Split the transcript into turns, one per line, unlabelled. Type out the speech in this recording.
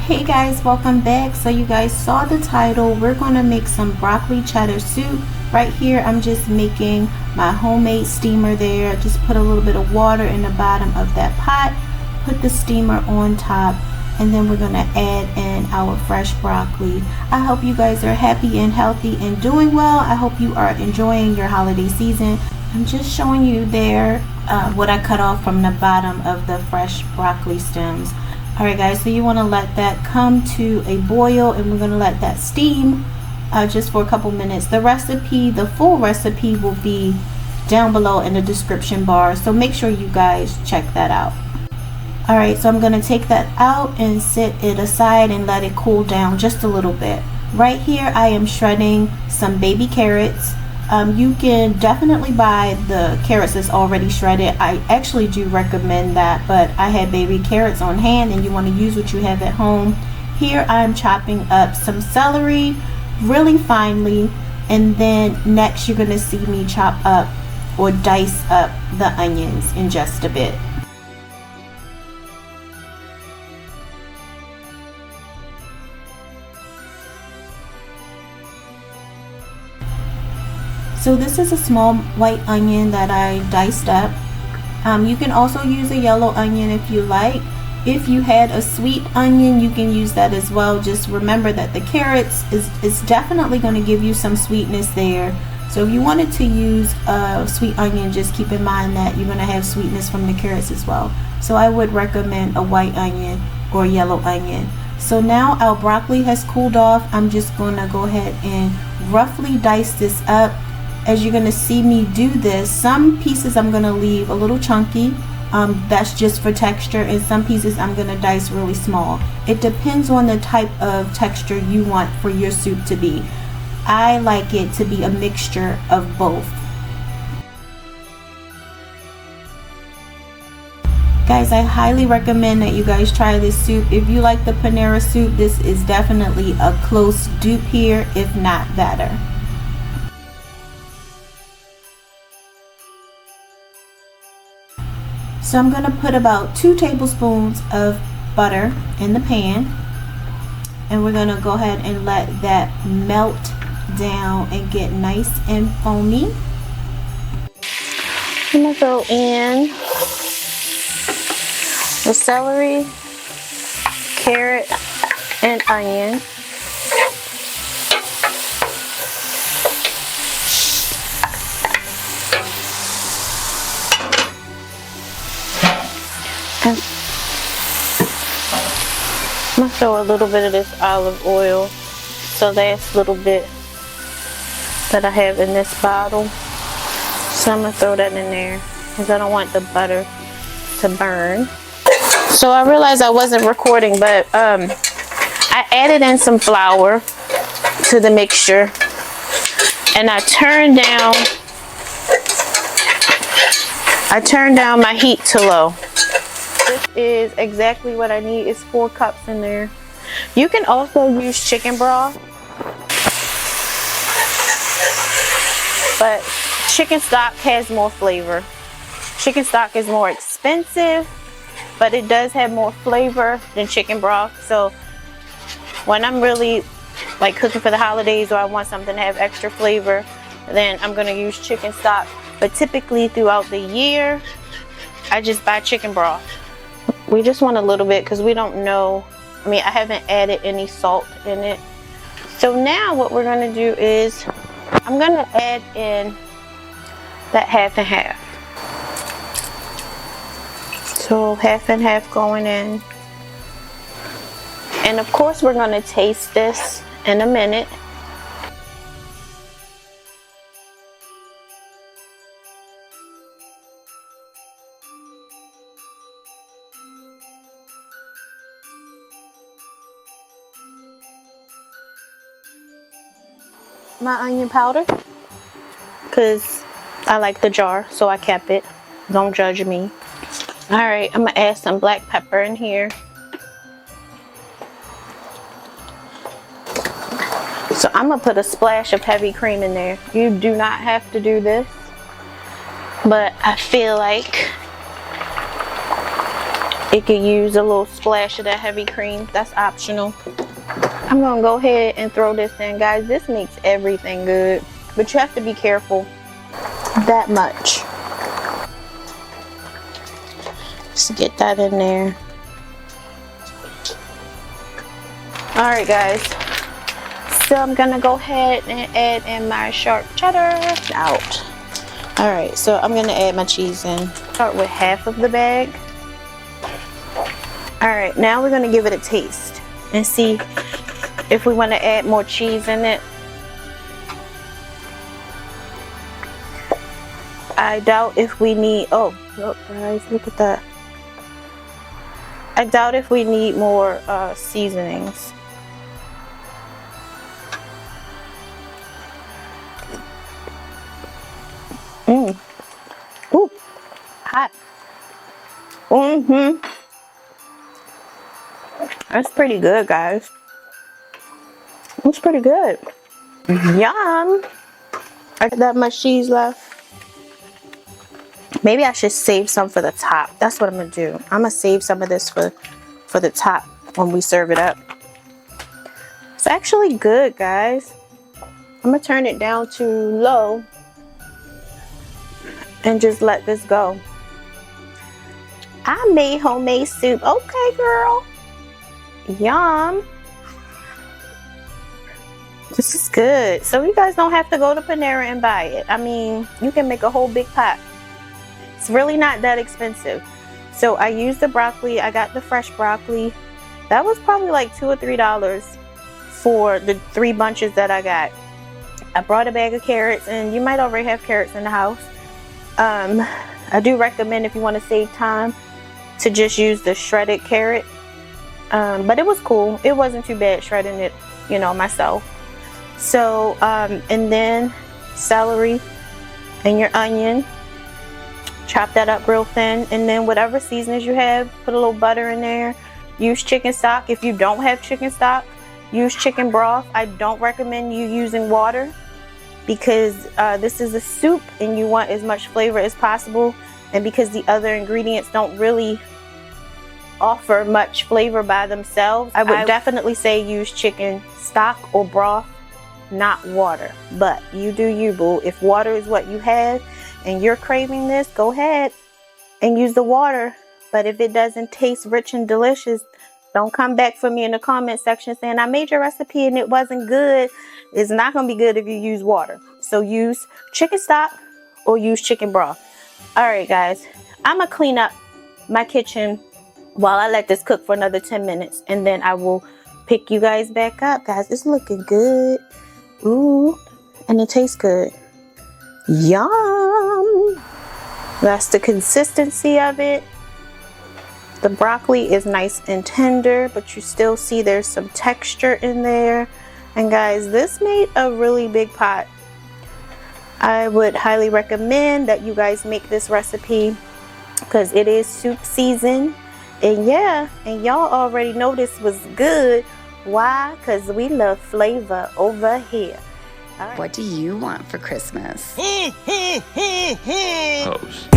Hey guys, welcome back. So you guys saw the title. We're gonna make some broccoli cheddar soup. Right here I'm just making my homemade steamer there. Just put a little bit of water in the bottom of that pot, put the steamer on top, and then we're gonna add in our fresh broccoli. I hope you guys are happy and healthy and doing well. I hope you are enjoying your holiday season. I'm just showing you there what I cut off from the bottom of the fresh broccoli stems. Alright guys, so you want to let that come to a boil, and we're going to let that steam just for a couple minutes. The recipe, the full recipe, will be down below in the description bar, so make sure you guys check that out. Alright, so I'm going to take that out and set it aside and let it cool down just a little bit. Right here I am shredding some baby carrots. You can definitely buy the carrots that's already shredded. I actually do recommend that, but I had baby carrots on hand and you want to use what you have at home. Here I'm chopping up some celery really finely, and then next you're going to see me chop up or dice up the onions in just a bit. So this is a small white onion that I diced up. You can also use a yellow onion if you like. If you had a sweet onion, you can use that as well. Just remember that the carrots is definitely going to give you some sweetness there. So if you wanted to use a sweet onion, just keep in mind that you're going to have sweetness from the carrots as well. So I would recommend a white onion or yellow onion. So now our broccoli has cooled off. I'm just going to go ahead and roughly dice this up. As you're going to see me do this, some pieces I'm going to leave a little chunky, that's just for texture, and some pieces I'm going to dice really small. It depends on the type of texture you want for your soup to be. I like it to be a mixture of both. Guys, I highly recommend that you guys try this soup. If you like the Panera soup, this is definitely a close dupe here, if not better. So I'm going to put about 2 tablespoons of butter in the pan, and we're going to go ahead and let that melt down and get nice and foamy. I'm going to throw in the celery, carrot, and onion. I'm going to throw a little bit of this olive oil, so that's a little bit that I have in this bottle. So I'm going to throw that in there because I don't want the butter to burn. So I realized I wasn't recording, but I added in some flour to the mixture, and I turned down my heat to low. This is exactly what I need. It's 4 cups in there. You can also use chicken broth, but chicken stock has more flavor. Chicken stock is more expensive, but it does have more flavor than chicken broth. So when I'm really like cooking for the holidays, or I want something to have extra flavor, then I'm going to use chicken stock. But typically throughout the year, I just buy chicken broth. We just want a little bit because we don't know. I mean, I haven't added any salt in it. So now what we're going to do is I'm going to add in that half and half. So half and half going in. And of course we're going to taste this in a minute. My onion powder, because I like the jar, so I kept it. Don't judge me. Alright, I'm going to add some black pepper in here. So I'm going to put a splash of heavy cream in there. You do not have to do this, but I feel like It could use a little splash of that heavy cream. That's optional. I'm gonna go ahead and throw this in, guys. This makes everything good, but you have to be careful. That much. Just get that in there. All right, guys. So I'm gonna go ahead and add in my sharp cheddar. Out. All right, so I'm gonna add my cheese in. Start with half of the bag. All right, now we're gonna give it a taste and see if we want to add more cheese in it. I doubt if we need, oh, look guys, look at that. I doubt if we need more seasonings. Ooh, hot. That's pretty good, guys. It's pretty good. Yum. I got that much cheese left. Maybe I should save some for the top. That's what I'm gonna do. I'm gonna save some of this for the top when we serve it up. It's actually good, guys. I'm gonna turn it down to low and just let this go. I made homemade soup. Okay, girl. Yum. This is good. So you guys don't have to go to Panera and buy it. I mean, you can make a whole big pot. It's really not that expensive. So I used the broccoli. I got the fresh broccoli. That was probably like $2 or $3 for the 3 bunches that I got. I brought a bag of carrots, and you might already have carrots in the house. I do recommend, if you want to save time, to just use the shredded carrot. But it was cool. It wasn't too bad shredding it, you know, myself. So, and then celery and your onion. Chop that up real thin, and then whatever seasonings you have, put a little butter in there. Use chicken stock. If you don't have chicken stock, use chicken broth. I don't recommend you using water because this is a soup and you want as much flavor as possible, and because the other ingredients don't really offer much flavor by themselves, I would definitely say use chicken stock or broth, not water. But you do you, boo. If water is what you have and you're craving this, go ahead and use the water. But if it doesn't taste rich and delicious, don't come back for me in the comment section saying I made your recipe and it wasn't good. It's not going to be good if you use water. So use chicken stock or use chicken broth. All right, guys, I'm going to clean up my kitchen while I let this cook for another 10 minutes, and then I will pick you guys back up. Guys, it's looking good. Ooh, and it tastes good. Yum. That's the consistency of it. The broccoli is nice and tender, but you still see there's some texture in there. And guys, this made a really big pot. I would highly recommend that you guys make this recipe because it is soup season. And yeah, and y'all already know this was good. Why? Because we love flavor over here. All right.
What do you want for Christmas?
Host.